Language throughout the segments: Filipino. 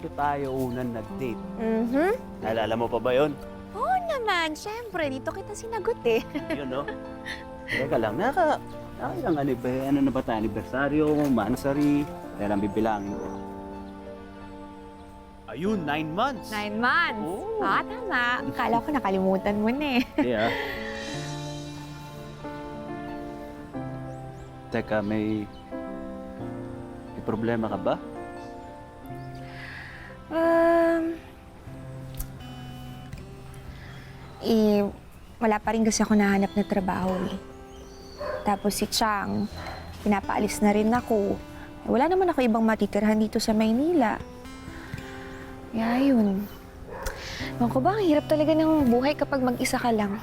dito tayo unang nag-date. Mhm. Naalala mo pa ba yun? Oo naman, syempre. Dito kita sinagot eh. Yun, no? Teka lang, ano na ba tayo? Anibersaryo, mansary, kaya lang bibilangin ko. Ayun, 9 months. 9 months. Oo. Ah, tama. Akala ko nakalimutan mo na eh. Yeah. Teka, may problema ka ba? Wala pa rin kasi ako nahanap na trabaho eh. Tapos si Chang, pinapaalis na rin ako. Wala naman ako ibang matitirhan dito sa Maynila. Kaya yun. Ewan ko ba, ang hirap talaga ng buhay kapag mag-isa ka lang.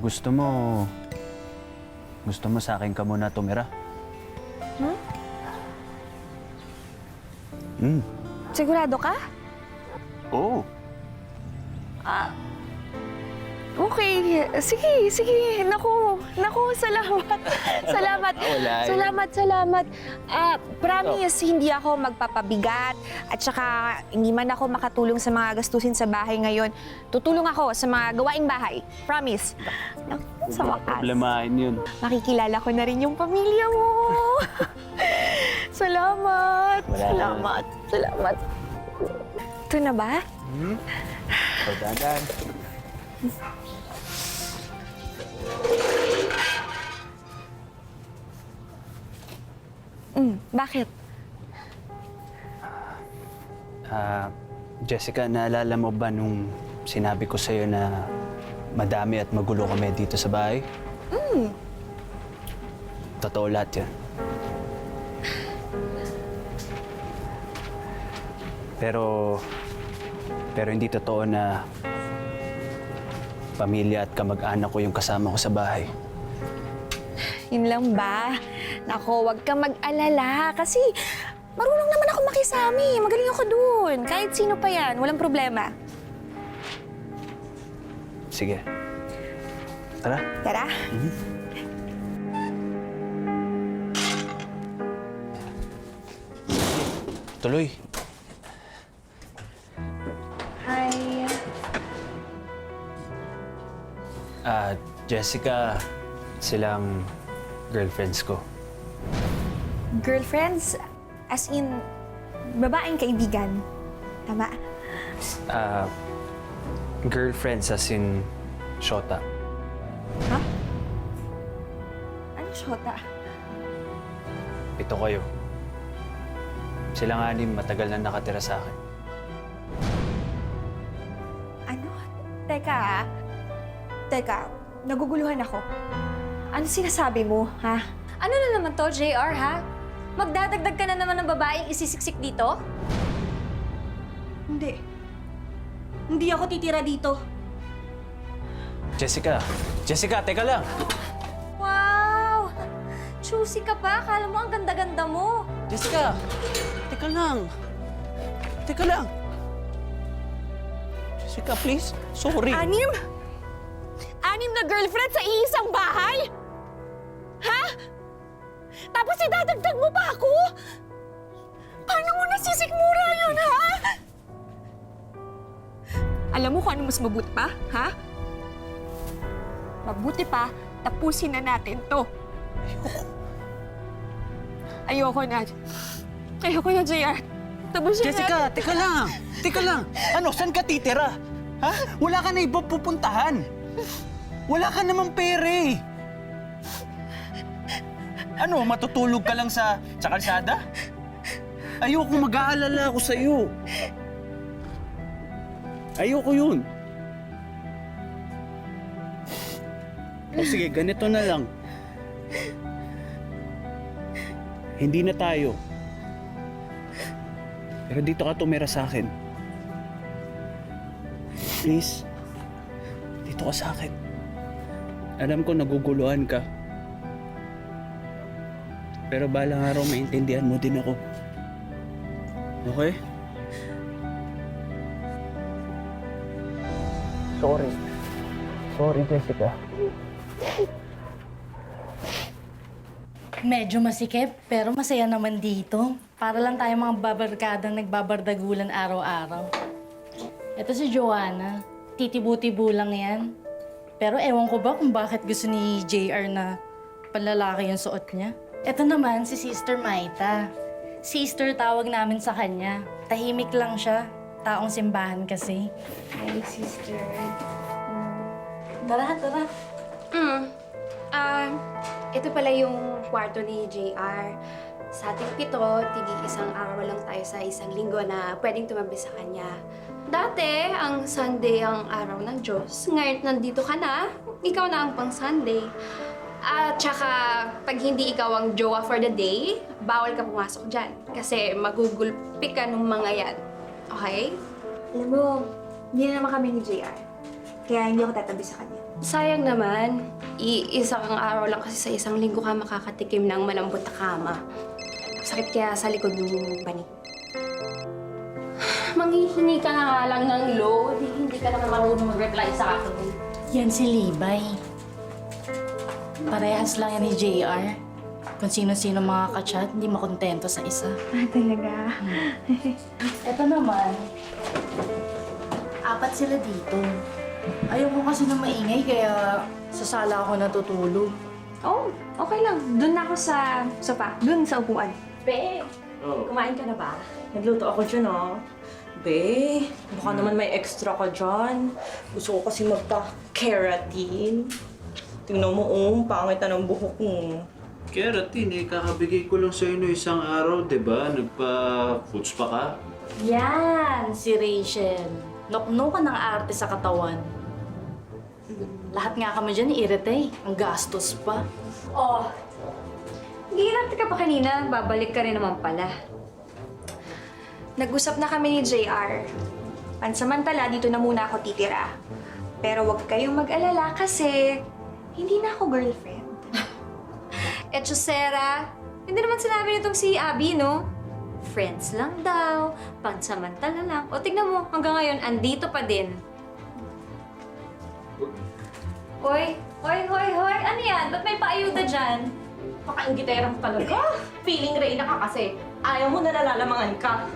Gusto mo sa akin ka muna tumira? Hmm? Hmm. Sigurado ka? Oo. Okay. Sige. Naku, salamat. Salamat. Promise, hindi ako magpapabigat. At saka, hindi man ako makatulong sa mga gastusin sa bahay ngayon. Tutulong ako sa mga gawaing bahay. Promise. Naku, sa wakas. Problemahin yun. Makikilala ko na rin yung pamilya mo. Salamat. Salamat. Ito na ba? Pagdagan. Bakit? Jessica, naalala mo ba nung sinabi ko sa'yo na madami at magulo kami dito sa bahay? Totoo lahat yan. Pero hindi totoo na pamilya at kamag-anak ko yung kasama ko sa bahay. Yun lang ba? Nako, wag kang mag-alala kasi marunong naman ako makisami. Magaling ako dun. Kahit sino pa yan, walang problema. Sige. Tara. Tara. Tuloy. Hi. Jessica, silang girlfriends ko. Girlfriends? As in, babaeng kaibigan. Tama? Girlfriends as in Shota. Ha? Ano, Shota? 7 kayo. Silang 6 matagal na nakatira sa akin. Ano? Teka, naguguluhan ako. Ano sinasabi mo, ha? Ano na naman to, JR, ha? Magdadagdag ka na naman ng babaeng isisiksik dito? Hindi ako titira dito. Jessica, teka lang! Wow! Choosy ka pa? Akala mo ang ganda-ganda mo. Jessica, teka lang! Jessica, please. Sorry. 6 na girlfriend sa iisang bahay? Ha? Tapos idadagdag mo pa ako? Paano mo nasisikmura yun, ha? Alam mo kung ano mas mabuti pa, ha? Mabuti pa, tapusin na natin to. Ayoko na, JR. Tapusin Jessica, natin. teka lang! Ano, saan ka titira? Ha? Wala ka na ibang pupuntahan. Wala ka namang pera eh. Ano, matutulog ka lang sa kalsada? Ayoko, mag-aalala ako sa'yo. Ayoko yun. O sige, ganito na lang. Hindi na tayo. Pero dito ka tumira sa akin. Please, dito ka sa akin. Alam ko naguguluhan ka. Pero balang araw maintindihan mo din ako. Okay? Sorry, Jessica. Medyo masikip, pero masaya naman dito. Para lang tayo mga babarkadang nagbabardagulan araw-araw. Ito si Joanna. Titibu-tibu lang yan. Pero ewan ko ba kung bakit gusto ni JR na panlalaki yung suot niya. Ito naman si Sister Maita. Sister tawag namin sa kanya. Tahimik lang siya. Taong simbahan kasi. Hi, sister. Tara, tara. Ito pala yung kwarto ni JR. Sa ating pito, tig-isang araw lang tayo sa isang linggo na pwedeng tumabi sa kanya. Dati, ang Sunday ang araw ng Diyos. Ngayon, nandito ka na, ikaw na ang pang-Sunday. At saka, pag hindi ikaw ang jowa for the day, bawal ka pumasok dyan. Kasi magugulpi ka ng mga yan. Okay? Alam mo, hindi na naman kami ni JR. Kaya hindi ako tatabi sa kanya. Sayang naman. Isang araw lang kasi sa isang linggo ka makakatikim ng malambot na kama. Sakit kaya sa likod ng banig. Manghihingi ka na nga lang ng load. Hindi ka naman marunong mag-reply sa akin. Yan si Libay. Parehas lang yan ni JR. Kung sino-sino mga kachat, hindi makontento sa isa. Talaga? Ito naman, 4 sila dito. Ayoko kasi na maingay, kaya sa sala ako natutulog. Oh, okay lang. Doon na ako sa sofa. Doon sa upuan. Be, kumain ka na ba? Nagluto ako dyan, oh. Be, baka naman may extra ka dyan. Gusto ko kasi magpa-keratin. Tingnan mo, pangit na ng buhok mo. Keratin, kakabigay ko lang sa'yo no isang araw, di ba? Nagpa-foods pa ka? Yan, si Rachel. Nokno ka ng arte sa katawan. Lahat nga kami dyan irite. Ang gastos pa. Oh, ginante ka pa kanina. Babalik ka rin naman pala. Nag-usap na kami ni JR. Pansamantala, dito na muna ako titira. Pero huwag kayong mag-alala kasi hindi na ako girlfriend. Sarah, hindi naman sinabi nitong si Abby, no? Friends lang daw, pansamantala lang. O tignan mo, hanggang ngayon, andito pa din. Hoy, ano yan? Ba't may paayuda dyan? Pakaingiterang talaga. Feeling Reyna ka kasi. Ayaw mo na nalalamangan ka.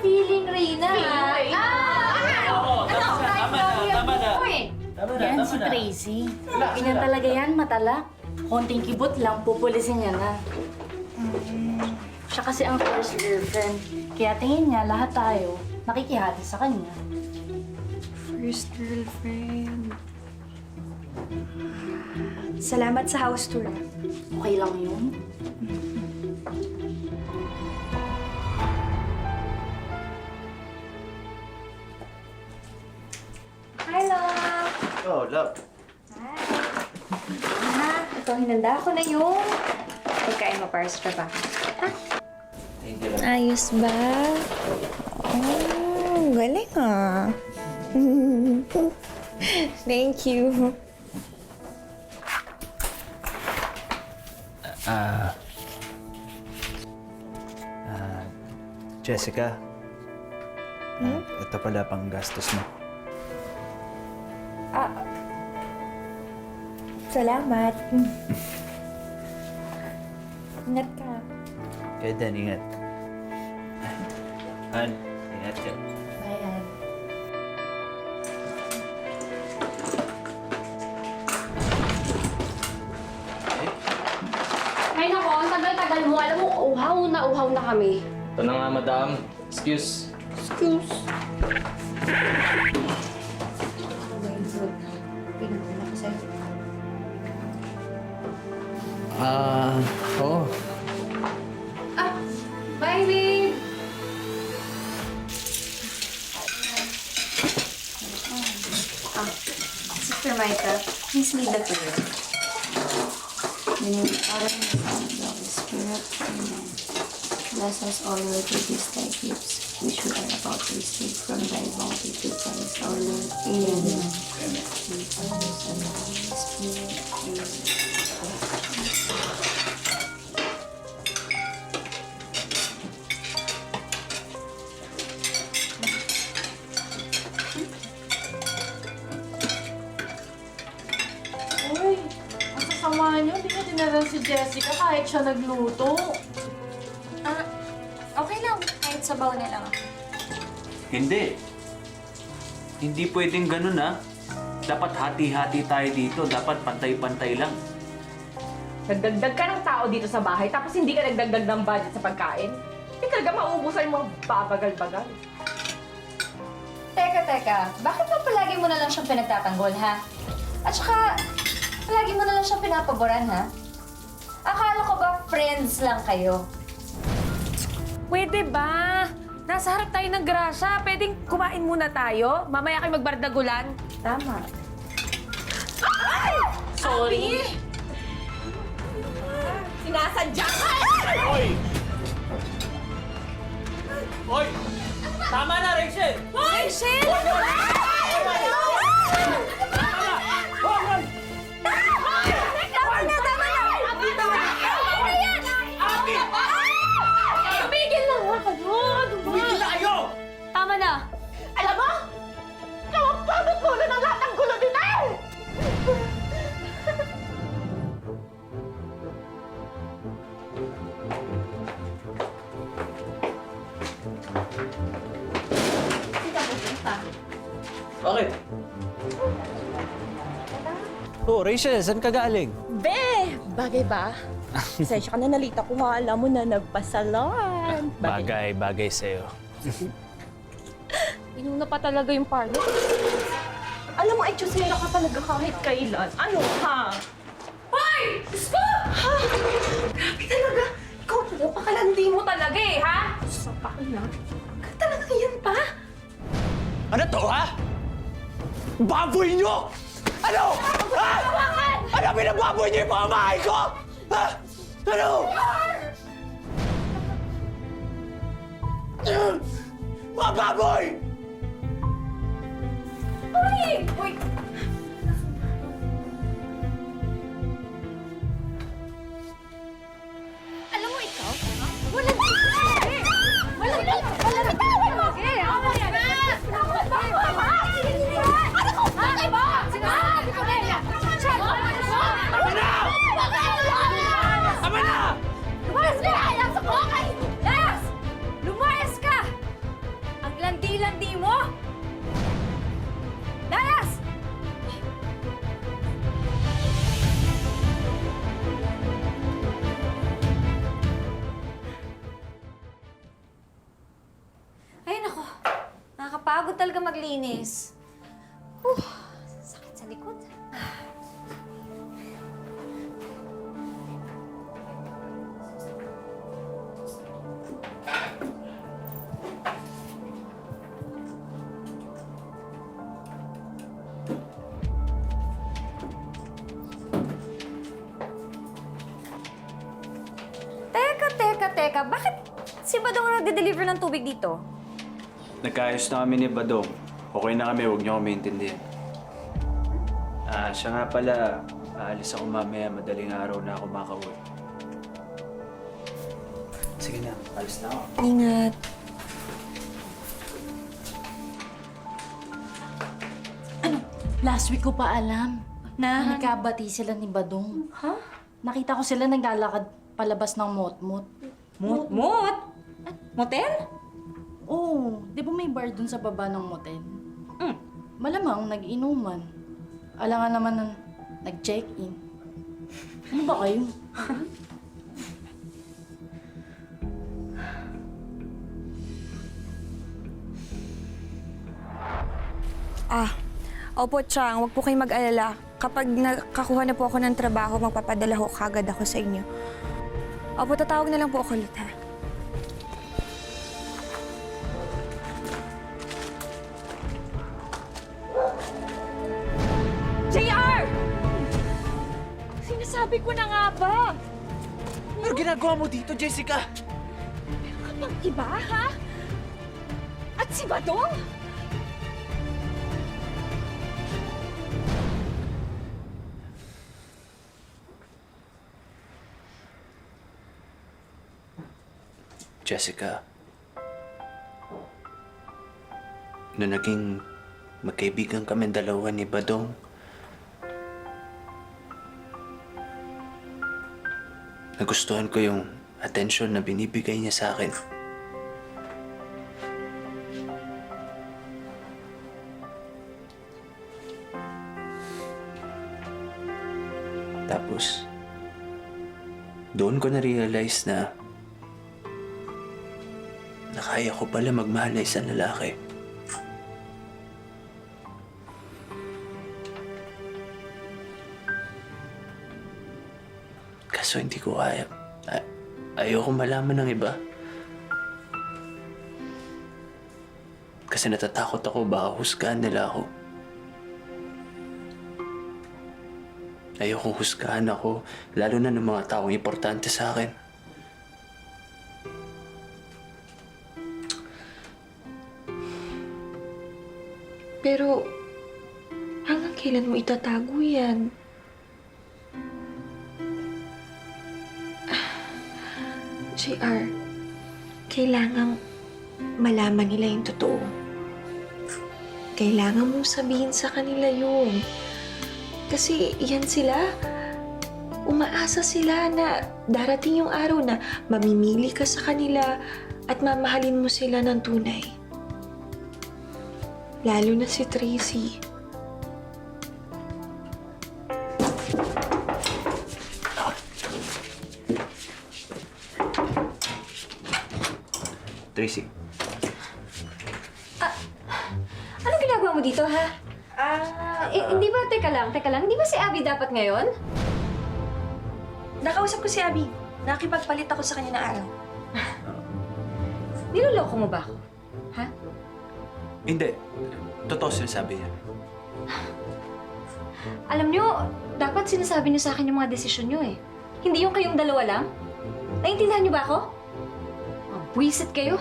Feeling Reyna. Feeling Reyna. Tama na. Uy, Yan si Tracy. Ganyan talaga yan, matala. Konting kibot lang, pupulisin niya na. Siya kasi ang first girlfriend. Kaya tingin niya, lahat tayo nakikihati sa kanya. First girlfriend. Salamat sa house tour. Okay lang yun. hi, love. Oh, love. Ito, hinanda ko na yung pagkain mo para sa trabaho. Thank you, love. Ayos ba? Oh, galing ah. Thank you. Jessica, ito pala pang gastos mo. Salamat. Ingat ka. Kaya din, ingat. Han, ingat ka. Ayan. Ay nako, ang tagal-tagal mo. Alam mo, uhaw na kami. Ito na nga, madam. Excuse. Oo. Bye, babe! Sister Maita, please leave that to you. Bless us all with these thy gifts, which we are about to receive from thy bounty through Christ our Lord. Amen. Amen. Uy, ang sasama naman yun. Hindi ka dinaran si Jessica kahit siya nagluto. Okay lang. Kahit sabaw na lang. Hindi. Hindi pwedeng ganun Dapat hati-hati tayo dito. Dapat pantay-pantay lang. Nagdagdag ka ng tao dito sa bahay, tapos hindi ka nagdagdag ng budget sa pagkain? Hindi talaga mauubusan yung mga babagal-bagal. Teka. Bakit ba palagi mo na lang siyang pinagtatanggol, ha? At saka, palagi mo na lang siyang pinapaboran, ha? Akala ko ba friends lang kayo? Pwede ba? Nasa harap tayo ng grasya. Pwedeng kumain muna tayo? Mamaya kayo magbardagulan? Tama. Sorry! Sinasadya ka! Hoy! Tama na, Rachel! Rachel! Tumigil na nga kayo! Tumigil na kayo! Tama na! Alam mo, ikaw ang pagod-gulo ng lahat ng gulo dito! Bakit? Oh, Rachel, saan ka galing? Be! Bagay ba? Pasensya ka na, nalita ko nga. Alam mo na nagpasalon. Bagay sa'yo. Inuna pa talaga yung parlor. Alam mo, ay Chusera ka talaga kahit kailan. Ano, ha? Hoy! Diyos ko! Grabe talaga. Ikaw, Pakalandi mo talaga ha? sa pakila. Talaga yan pa? Ano to, ha? Baboy nyo! Ano? Ha? Ano binababoy nyo yung pamamahay ko? Ha? Ano? Mga baboy! Uy! Alam mo ikaw, ha? Walang talaga! Walang talaga! Ano yan? Ano ko? Bakit ba? Sige, ikaw na yan! Tama na! Tama na! Lumayas ka! Ayos ako! Yes! Lumayas ka! Ang landi-landi mo! Layas! Ay, nako. Nakakapagod talaga maglinis. Sakit sa likod. Teka. Bakit si Badong ang nagde-deliver ng tubig dito? Nagkaayos na kami ni Badong. Okay na kami, huwag niyo kami intindihin. Siya nga pala, aalis ako mamaya, madaling araw na ako makauwi. Sige na, alis na ako. Ingat. Last week ko pa alam na nagkabati sila ni Badong. Ha? Nakita ko sila naglalakad palabas ng mot-mot. Mut? Motel? Oo, di ba may bar dun sa baba ng motel? Malamang nag-inuman. Alangan naman ng nag-check-in. Ano ba kayo? Opo, Chang. Huwag po kayong mag-alala. Kapag nakakuha na po ako ng trabaho, magpapadala ho kagad ako sa inyo. Opo, tatawag na lang po ako ulit, ha? JR! Sinasabi ko na nga ba? Ano ginagawa mo dito, Jessica? Kapag iba, ha? At si Badong? Jessica, nung naging magkaibigan kami dalawa ni Badong, nagustuhan ko yung atensyon na binibigay niya sa akin. Tapos, doon ko na-realize na kaya ko pala magmahal na isang lalaki. Kaso hindi ko kaya. Ayoko malaman ng iba. Kasi natatakot ako baka husgahan nila ako. Ayokong husgahan ako, lalo na ng mga taong importante sa akin. Pero, hanggang kailan mo itatago yan? JR, kailangang malaman nila yung totoo. Kailangan mong sabihin sa kanila yun. Kasi yan sila, umaasa sila na darating yung araw na mamimili ka sa kanila at mamahalin mo sila ng tunay. Lalo na si Tracy. Tracy. Ano ginagawa mo dito, ha? Hindi ba, teka lang, hindi ba si Abby dapat ngayon? Nakausap ko si Abby. Nakipagpalit ako sa kanya ng araw. Niloloko mo ba ako? Ha? Hindi. Totoo sinasabi niya. Alam nyo, dapat sinasabi nyo sa akin yung mga desisyon nyo eh. Hindi yung kayong dalawa lang. Naintindihan nyo ba ako? Buwisit kayo.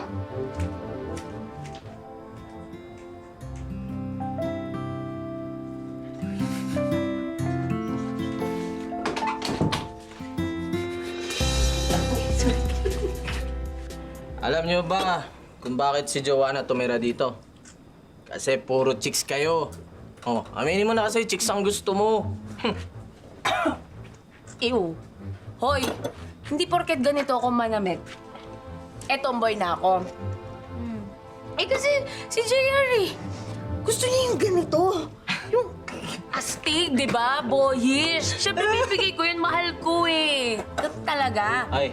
Alam niyo ba kung bakit si Joanna tumira dito? Kasi puro chicks kayo. Oh, aminin mo na kasi chicks ang gusto mo. Ew. Hoy, hindi porket ganito ako manamit. Tomboy na ako. Kasi si JR gusto niya yung ganito. Yung astig, di ba? Boyish. Siyempre, bibigay ko yun. Mahal ko eh. Talaga. Ay,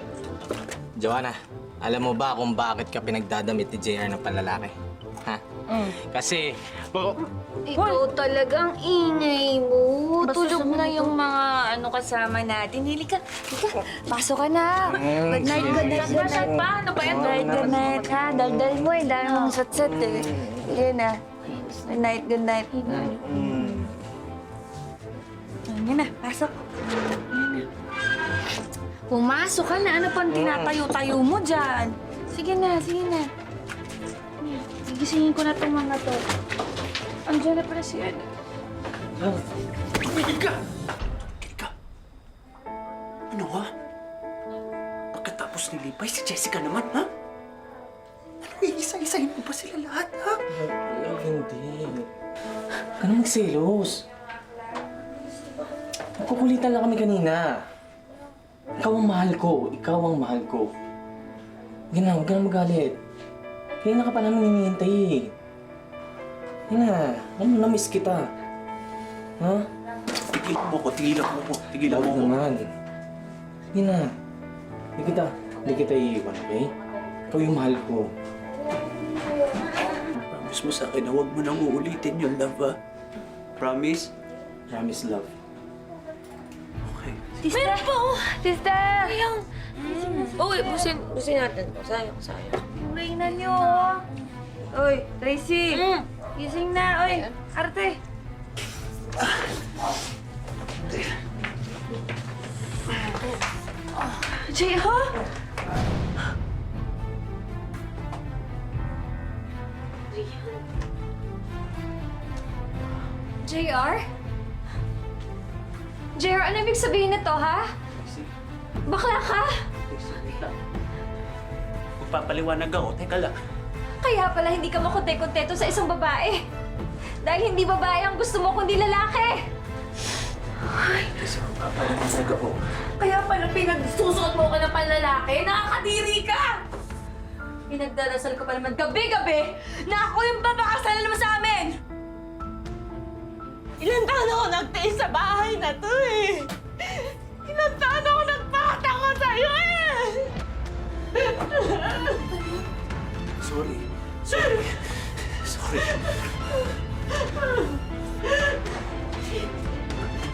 Joanna, alam mo ba kung bakit ka pinagdadamit ni JR ng panlalaki? Ha? Kasi, Ikaw talagang ingay mo. Tulog na yung mga kasama natin. Hili ka. Pasok ka na. Good night, good night, good night. Pa, ano ba yan? Good night, ha? Daldal mo eh. Dahil mong sat-sat eh. Sige na. Good night, good night. Yan na, pasok. Pumasok ka na. Ano pang tinatayo-tayo mo dyan? Sige na, sige na. Gigisingin ko na itong mga to. Andiyan na pala si Ana. tumigil ka! Tumigil ka! Ano ha? Pagkatapos nilipay si Jessica naman, ha? Ano, iisa-isahin mo ba sila lahat, ha? love, hindi. Huwag ka na magselos. Nagkukulitan lang kami kanina. Ikaw ang mahal ko. Ikaw ang mahal ko. Huwag ka na magalit. Kaya na ka pa namin hinihintay eh. Yan na, namiss kita. Ha? Tigilan mo ko, tigilan mo ko, tigilan mo Huwag ko. naman. Yan na. Hindi kita iiwan, okay? Ikaw yung mahal ko. Promise mo sa akin na huwag mo nang uulitin yung love, ha? Promise? Promise, love. Okay. Meron pa, oh! Sister! Ayang! Uy, busin natin. Sayang. Reyna niyo, oh! Uy, Tracy! Gising na, uy! Arte! Jay, ha? JR? JR, ano ibig sabihin nito, ha? Bakla ka? Magpapaliwanag ako, teka lang. Kaya pala hindi ka makonte-kontento sa isang babae. Dahil hindi babae ang gusto mo, kundi lalaki. Papaliwanag ako. Kaya pala pinagsusuot mo ka ng panlalaki? Nakakadiri ka! Pinagdarasal ko pa naman gabi-gabi na ako yung babakasalan mo sa amin! Ilan taon ako nagtiis sa bahay na to eh. Ilan taon ako nagpakatako sa'yo eh. Sorry. Sorry. Sorry.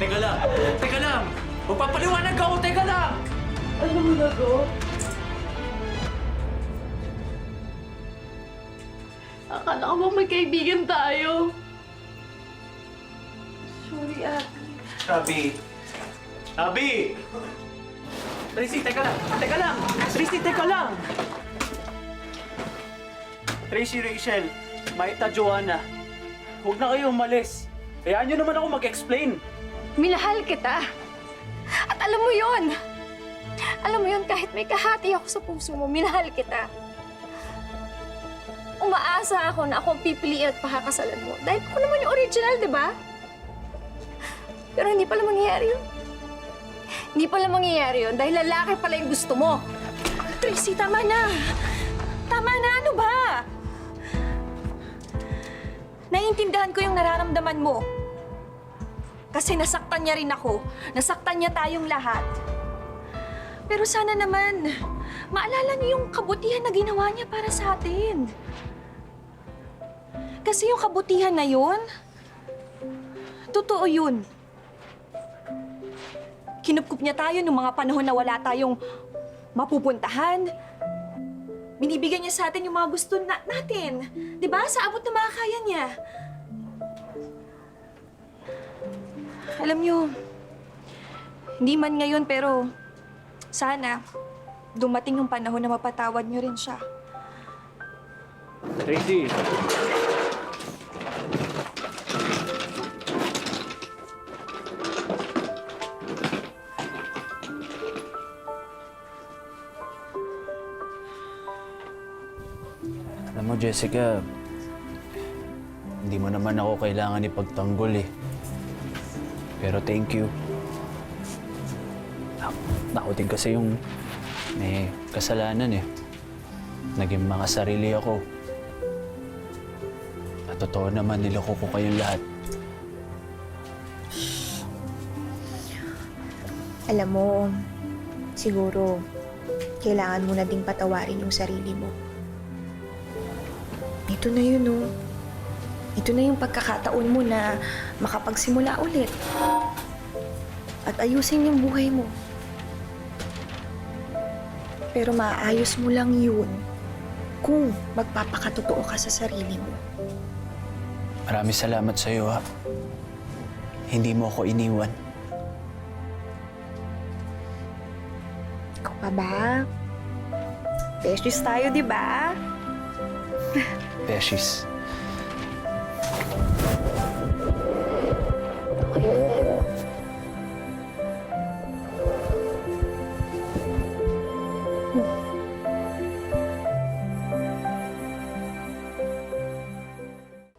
Teka lang! Teka lang! Magpapaliwanag ako! Teka lang! Ano mo na ko? Akala ko bang may kaibigan tayo. Sorry, Ate. Abby! Abby! Tracy, teka lang! Teka lang! Tracy, teka lang! Tracy, Rachel, Maita, Joanna, huwag na kayo umalis. Hayaan nyo naman ako mag-explain. Minahal kita. At alam mo yon. Alam mo yon, kahit may kahati ako sa puso mo, minahal kita. Umaasa ako na akong pipiliin at pakakasalan mo. Dahil ako naman yung original, di ba? Pero hindi pala mangyayari yun. Hindi pala mangyayari yun dahil lalaki pala yung gusto mo. Tracy, tama na. Tama na, ano ba? Naiintindihan ko yung nararamdaman mo. Kasi nasaktan niya rin ako. Nasaktan niya tayong lahat. Pero sana naman, maalala niyo yung kabutihan na ginawa niya para sa atin. Kasi yung kabutihan na yun, totoo yun. Kinupkup niya tayo nung mga panahon na wala tayong mapupuntahan. Binibigyan niya sa atin yung mga gusto natin. Di ba? Sa abot na makakaya niya. Alam niyo, hindi man ngayon pero sana dumating yung panahon na mapatawad niyo rin siya. Tracy! Alam mo, Jessica, hindi mo naman ako kailangan ipagtanggol eh. Pero thank you. Ako din kasi yung may kasalanan eh. Naging makasarili ako. At totoo naman, niloko ko kayong lahat. Alam mo, siguro, kailangan mo na ding patawarin yung sarili mo. Ito na yun, oh. Ito na yung pagkakataon mo na makapagsimula ulit. At ayusin yung buhay mo. Pero maayos mo lang yun kung magpapakatotoo ka sa sarili mo. Maraming salamat sa iyo, ha. Hindi mo ako iniwan. Ikaw pa ba? Besties tayo, di ba? Beshies. Okay.